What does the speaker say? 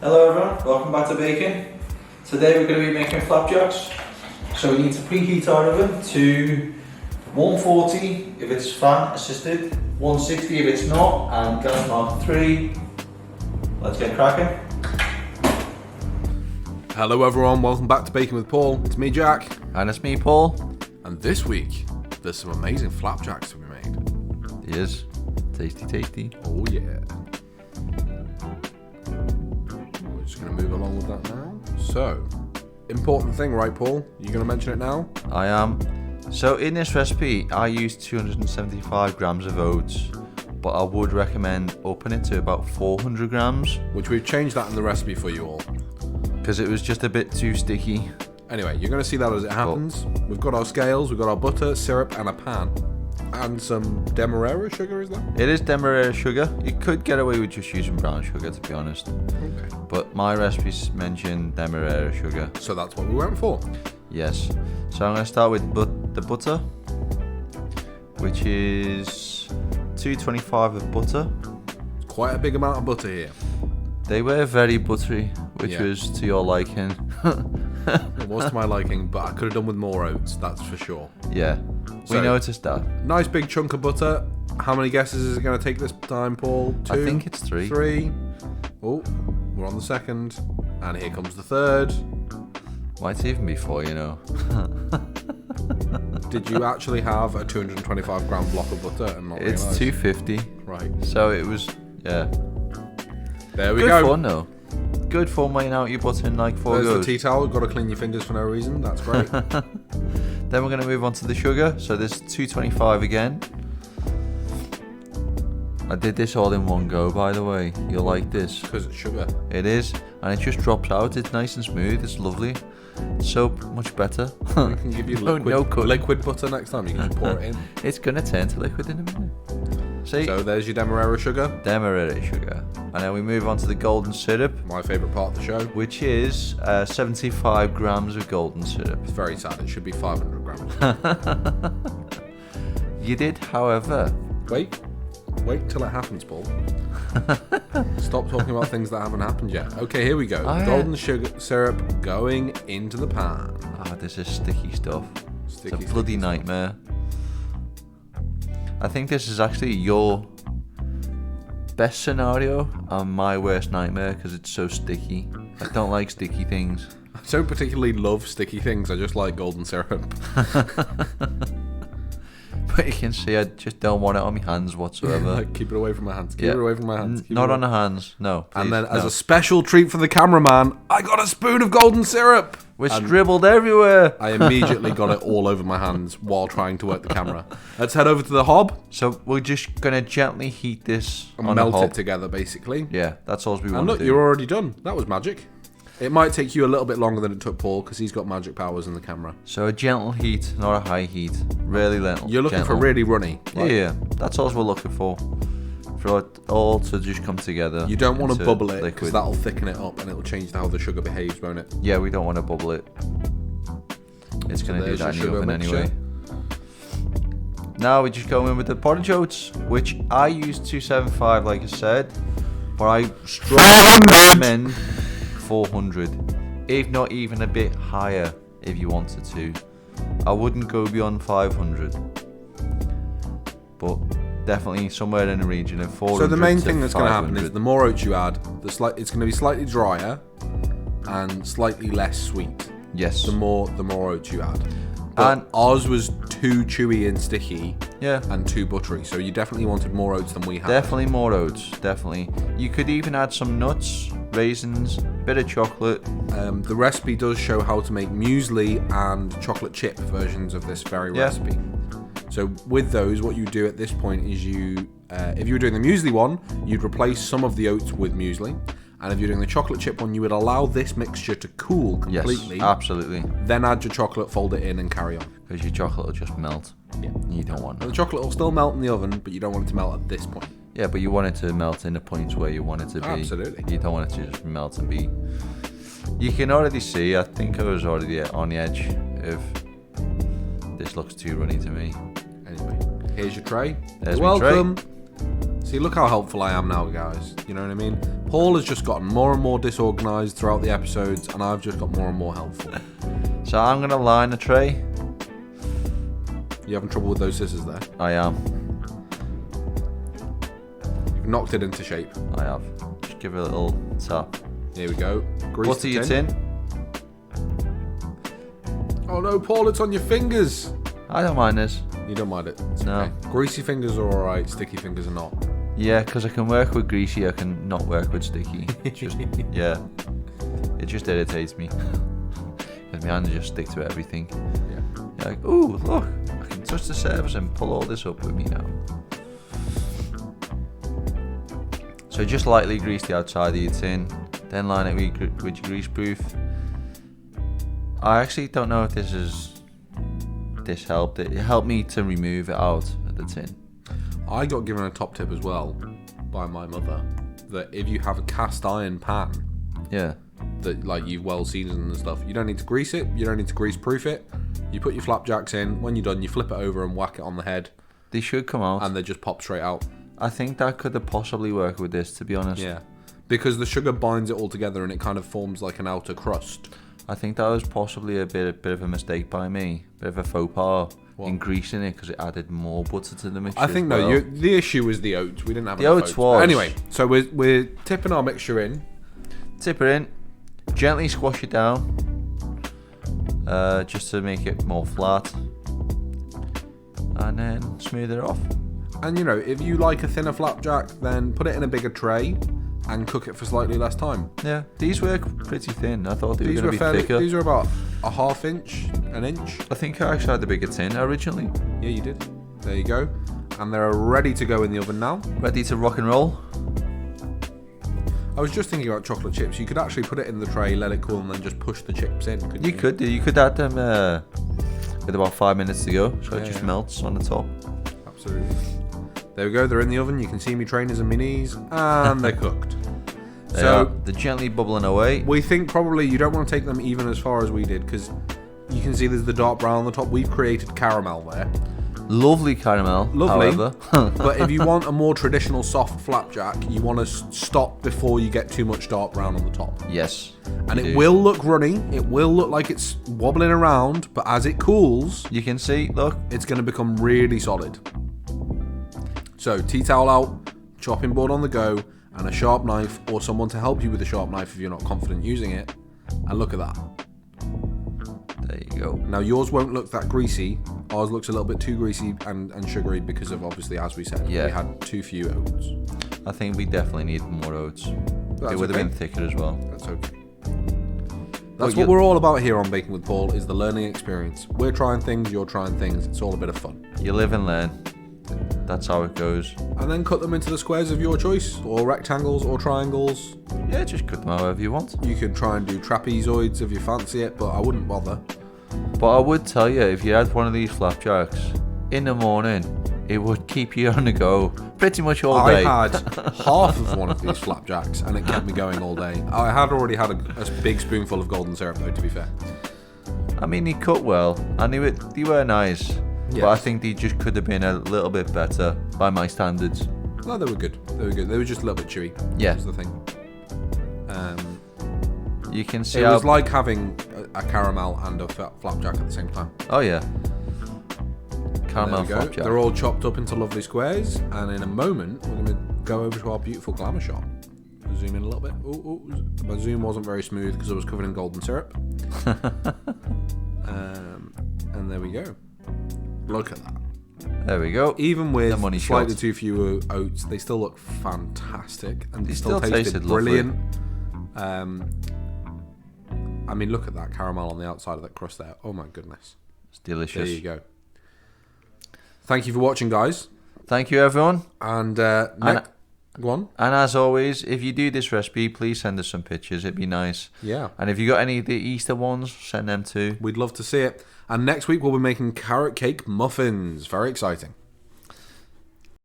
Hello everyone, welcome back to baking. Today we're going to be making flapjacks. So we need to preheat our oven to 140 if it's fan assisted, 160 if it's not, and gas mark 3. Let's get cracking. Hello everyone, welcome back to Baking with Paul. It's me, Jack. And it's me, Paul. And this week, there's some amazing flapjacks to be made. Yes, tasty, tasty. Oh yeah. We're just going to move along with that now. So, important thing, right, Paul? You going to mention it now? I am. So in this recipe, I use 275 grams of oats, but I would recommend upping it to about 400 grams. Which we've changed that in the recipe for you all. Because it was just a bit too sticky. Anyway, you're going to see that as it happens. We've got our scales, we've got our butter, syrup, and a pan. And some demerara sugar, is that? It is demerara sugar. You could get away with just using brown sugar, to be honest. Okay. But my recipes mention demerara sugar. So that's what we went for. Yes. So I'm going to start with the butter, which is 225 of butter. Quite a big amount of butter here. They were very buttery, which was to your liking. It was to my liking, but I could have done with more oats, that's for sure. Yeah. So, we noticed that. Nice big chunk of butter. How many guesses is it going to take this time, Paul? 2? I think it's 3. 3. Oh, we're on the second. And here comes the third. Might even be 4, you know. Did you actually have a 225 gram block of butter and not It's realise? 250. Right. So it was, yeah. There we Good go. Good fun though. Good fun weighing out your butter in like 4 There's goes. the tea towel. Got to clean your fingers for no reason. That's great. Then we're going to move on to the sugar. So this is 225 again. I did this all in one go, by the way. You'll like this. Because it's sugar. It is. And it just drops out. It's nice and smooth. It's lovely. It's so much better. We can give you liquid butter next time. You can just pour it in. It's going to turn to liquid in a minute. See? So there's your demerara sugar. Demerara sugar. And then we move on to the golden syrup. My favourite part of the show. Which is 75 grams of golden syrup. It's very sad. It should be 500 grams. You did, however. Wait till it happens, Paul. Stop talking about things that haven't happened yet. Okay, here we go. Golden sugar syrup going into the pan. Ah, this is sticky stuff. It's a bloody nightmare. I think this is actually your best scenario and my worst nightmare because it's so sticky. I don't like sticky things. I don't particularly love sticky things. I just like golden syrup. But you can see I just don't want it on my hands whatsoever. Keep it away from my hands. Keep it away from my hands. Not on the hands, no. Please, and then as a special treat for the cameraman, I got a spoon of golden syrup. Which dribbled everywhere. I immediately got it all over my hands while trying to work the camera. Let's head over to the hob. So we're just going to gently heat this and on melt the hob. it together, basically. Yeah, that's all we want and look, to do. You're already done. That was magic. It might take you a little bit longer than it took Paul because he's got magic powers in the camera. So a gentle heat, not a high heat. Really little. You're looking gentle. for really runny. Right? Yeah, that's all we're looking for. For it all to just come together. You don't want to bubble it because liquid. that'll thicken it up and it'll change how the sugar behaves, won't it? Yeah, we don't want to bubble it. It's going to do that in the oven anyway. Now we just go in with the porridge oats, which I use 275 like I said, but I strongly recommend 400, if not even a bit higher if you wanted to. I wouldn't go beyond 500, but definitely somewhere in the region of 400. So the main thing that's going to 500. happen is the more oats you add, it's going to be slightly drier and slightly less sweet. Yes. The more oats you add. But and ours was too chewy and sticky. Yeah. And too buttery. So you definitely wanted more oats than we had. Definitely more oats. Definitely. You could even add some nuts, raisins, bit of chocolate. The recipe does show how to make muesli and chocolate chip versions of this very recipe. So with those, what you do at this point is if you were doing the muesli one, you'd replace some of the oats with muesli. And if you're doing the chocolate chip one, you would allow this mixture to cool completely. Yes, absolutely. Then add your chocolate, fold it in, and carry on. Because your chocolate will just melt. Yeah. You don't want it. And the chocolate will still melt in the oven, but you don't want it to melt at this point. Yeah, but you want it to melt in the points where you want it to be. Absolutely. You don't want it to just melt and be... You can already see, I think I was already on the edge of... This looks too runny to me. Anyway, here's your tray. There's Welcome. my tray. See, look how helpful I am now, guys. You know what I mean? Paul has just gotten more and more disorganized throughout the episodes, and I've just got more and more helpful. So I'm going to line the tray. You having trouble with those scissors there? I am. You've knocked it into shape. I have. Just give it a little tap. Here we go. Grease Butter the your tin. tin. Oh no, Paul, it's on your fingers. I don't mind this. You don't mind it? It's No. okay. Greasy fingers are alright, sticky fingers are not. Yeah, because I can work with greasy, I can not work with sticky. It's just, yeah. It just irritates me. Because my hands just stick to everything. Yeah. You're like, ooh, look, I can touch the surface and pull all this up with me now. So just lightly grease the outside of your tin, then line it with your grease proof. I actually don't know if this helped. It helped me to remove it out of the tin. I got given a top tip as well by my mother that if you have a cast iron pan Yeah. that like you've well seasoned and stuff, you don't need to grease it, you don't need to grease proof it. You put your flapjacks in, when you're done you flip it over and whack it on the head They should come out. and they just pop straight out. I think that could have possibly worked with this, to be honest. Yeah, because the sugar binds it all together and it kind of forms like an outer crust. I think that was possibly a bit of a mistake by me, bit of a faux pas in greasing it because it added more butter to the mixture. I think as well. the issue was the oats. We didn't have The enough oats was. But anyway, so we're tipping our mixture in. Tip it in, gently squash it down, just to make it more flat, and then smooth it off. And you know, if you like a thinner flapjack, then put it in a bigger tray and cook it for slightly less time. Yeah, these were pretty thin. I thought they were going to be thicker. These are about a half inch, an inch. I think I actually had the bigger tin originally. Yeah, you did. There you go. And they're ready to go in the oven now. Ready to rock and roll. I was just thinking about chocolate chips. You could actually put it in the tray, let it cool, and then just push the chips in. Couldn't You could do. You could add them with about 5 minutes to go, so it just melts on the top. Absolutely. There we go. They're in the oven. You can see me trainers and my knees, and they're cooked. They're gently bubbling away. We think probably you don't want to take them even as far as we did, because you can see there's the dark brown on the top. We've created caramel there. Lovely caramel. Lovely. However. But if you want a more traditional soft flapjack, you want to stop before you get too much dark brown on the top. Yes. And it will look runny. It will look like it's wobbling around, but as it cools, You can see, look. it's going to become really solid. So, tea towel out, chopping board on the go, and a sharp knife, or someone to help you with a sharp knife if you're not confident using it. And look at that. There you go. Now, yours won't look that greasy. Ours looks a little bit too greasy and sugary because of, obviously, as we said, we had too few oats. I think we definitely need more oats. That's It would have okay. been thicker as well. That's okay. That's what we're all about here on Baking with Paul, is the learning experience. We're trying things, you're trying things. It's all a bit of fun. You live and learn. That's how it goes. And then cut them into the squares of your choice, or rectangles, or triangles. Yeah, just cut them however you want. You can try and do trapezoids if you fancy it, but I wouldn't bother. But I would tell you, if you had one of these flapjacks in the morning, it would keep you on the go pretty much all day. I had half of one of these flapjacks, and it kept me going all day. I had already had a big spoonful of golden syrup, though, to be fair. I mean, they cut well, and they were nice. Yes. But I think they just could have been a little bit better by my standards. No, they were good. They were good. They were just a little bit chewy. Yeah. That's the thing. You can see It how... was like having a caramel and a flapjack at the same time. Oh, yeah. There Caramel we go. flapjack. They're all chopped up into lovely squares, and in a moment we're going to go over to our beautiful glamour shot. Zoom in a little bit. My zoom wasn't very smooth because I was covered in golden syrup. And there we go. Look at that. There we go. Even with The money slightly shot. too few oats, they still look fantastic, and they still tasted tasted lovely. brilliant. I mean, look at that caramel on the outside of that crust there. Oh my goodness. It's delicious. There you go. Thank you for watching, guys. Thank you, everyone. And go on. And as always, if you do this recipe, please send us some pictures. It'd be nice. Yeah. And if you got any of the Easter ones, send them too. We'd love to see it. And next week we'll be making carrot cake muffins. Very exciting.